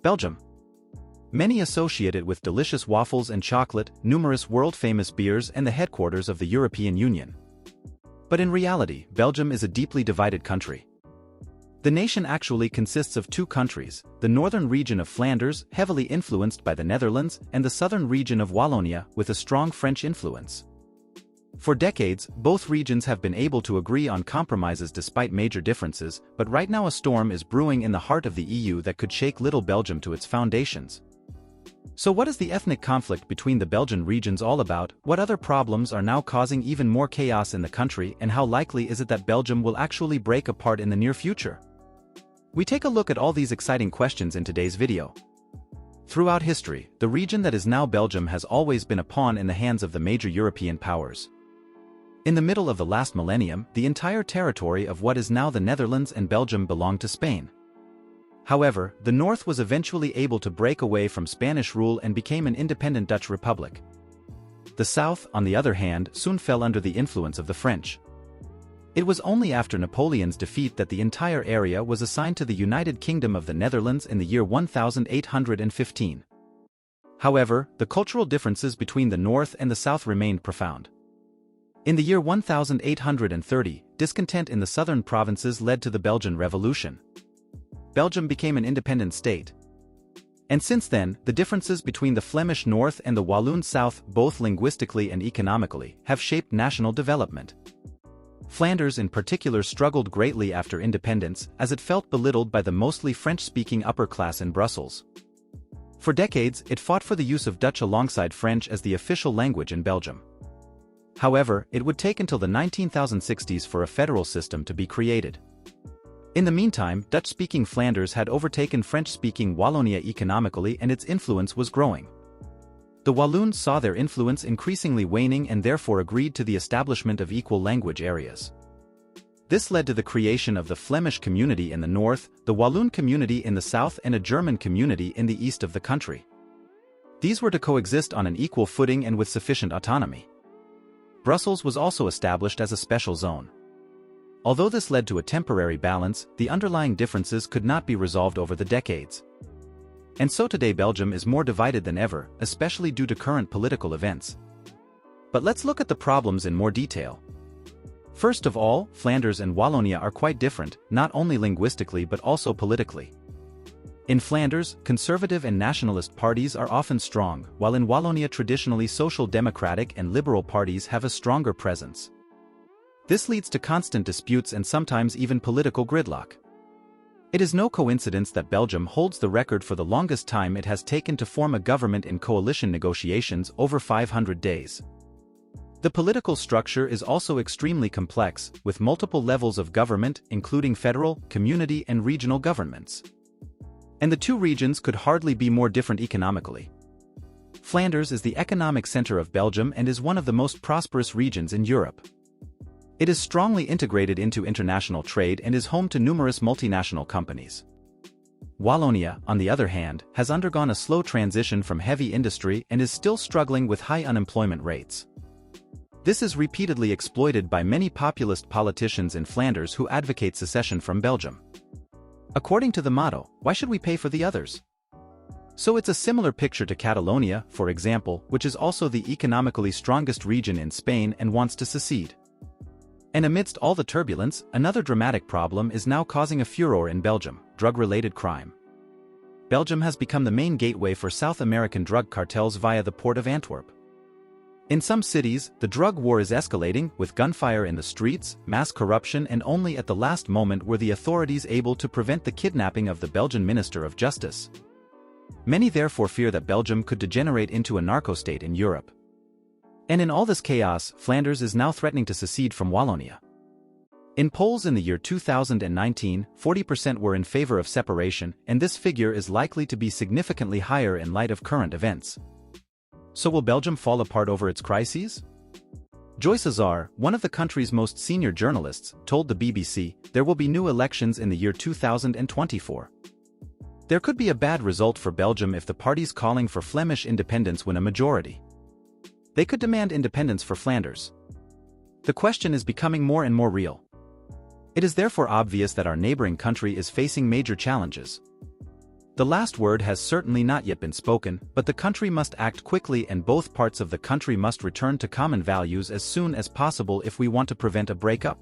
Belgium. Many associate it with delicious waffles and chocolate, numerous world-famous beers and the headquarters of the European Union. But in reality, Belgium is a deeply divided country. The nation actually consists of two countries, the northern region of Flanders, heavily influenced by the Netherlands, and the southern region of Wallonia, with a strong French influence. For decades, both regions have been able to agree on compromises despite major differences, but right now a storm is brewing in the heart of the EU that could shake little Belgium to its foundations. So what is the ethnic conflict between the Belgian regions all about? What other problems are now causing even more chaos in the country, and how likely is it that Belgium will actually break apart in the near future? We take a look at all these exciting questions in today's video. Throughout history, the region that is now Belgium has always been a pawn in the hands of the major European powers. In the middle of the last millennium, the entire territory of what is now the Netherlands and Belgium belonged to Spain. However, the North was eventually able to break away from Spanish rule and became an independent Dutch republic. The South, on the other hand, soon fell under the influence of the French. It was only after Napoleon's defeat that the entire area was assigned to the United Kingdom of the Netherlands in the year 1815. However, the cultural differences between the North and the South remained profound. In the year 1830, discontent in the southern provinces led to the Belgian Revolution. Belgium became an independent state. And since then, the differences between the Flemish North and the Walloon South, both linguistically and economically, have shaped national development. Flanders in particular struggled greatly after independence, as it felt belittled by the mostly French-speaking upper class in Brussels. For decades, it fought for the use of Dutch alongside French as the official language in Belgium. However, it would take until the 1960s for a federal system to be created. In the meantime, Dutch-speaking Flanders had overtaken French-speaking Wallonia economically, and its influence was growing. The Walloons saw their influence increasingly waning and therefore agreed to the establishment of equal language areas. This led to the creation of the Flemish community in the north, the Walloon community in the south, and a German community in the east of the country. These were to coexist on an equal footing and with sufficient autonomy. Brussels was also established as a special zone. Although this led to a temporary balance, the underlying differences could not be resolved over the decades. And so today Belgium is more divided than ever, especially due to current political events. But let's look at the problems in more detail. First of all, Flanders and Wallonia are quite different, not only linguistically but also politically. In Flanders, conservative and nationalist parties are often strong, while in Wallonia traditionally social democratic and liberal parties have a stronger presence. This leads to constant disputes and sometimes even political gridlock. It is no coincidence that Belgium holds the record for the longest time it has taken to form a government in coalition negotiations, over 500 days. The political structure is also extremely complex, with multiple levels of government, including federal, community, and regional governments. And the two regions could hardly be more different economically. Flanders is the economic center of Belgium and is one of the most prosperous regions in Europe. It is strongly integrated into international trade and is home to numerous multinational companies. Wallonia, on the other hand, has undergone a slow transition from heavy industry and is still struggling with high unemployment rates. This is repeatedly exploited by many populist politicians in Flanders who advocate secession from Belgium. According to the motto, why should we pay for the others? So it's a similar picture to Catalonia, for example, which is also the economically strongest region in Spain and wants to secede. And amidst all the turbulence, another dramatic problem is now causing a furor in Belgium: drug-related crime. Belgium has become the main gateway for South American drug cartels via the port of Antwerp. In some cities, the drug war is escalating, with gunfire in the streets, mass corruption, and only at the last moment were the authorities able to prevent the kidnapping of the Belgian Minister of Justice. Many therefore fear that Belgium could degenerate into a narco-state in Europe. And in all this chaos, Flanders is now threatening to secede from Wallonia. In polls in the year 2019, 40% were in favor of separation, and this figure is likely to be significantly higher in light of current events. So will Belgium fall apart over its crises? Joyce Azar, one of the country's most senior journalists, told the BBC, there will be new elections in the year 2024. There could be a bad result for Belgium if the parties calling for Flemish independence win a majority. They could demand independence for Flanders. The question is becoming more and more real. It is therefore obvious that our neighboring country is facing major challenges. The last word has certainly not yet been spoken, but the country must act quickly and both parts of the country must return to common values as soon as possible if we want to prevent a breakup.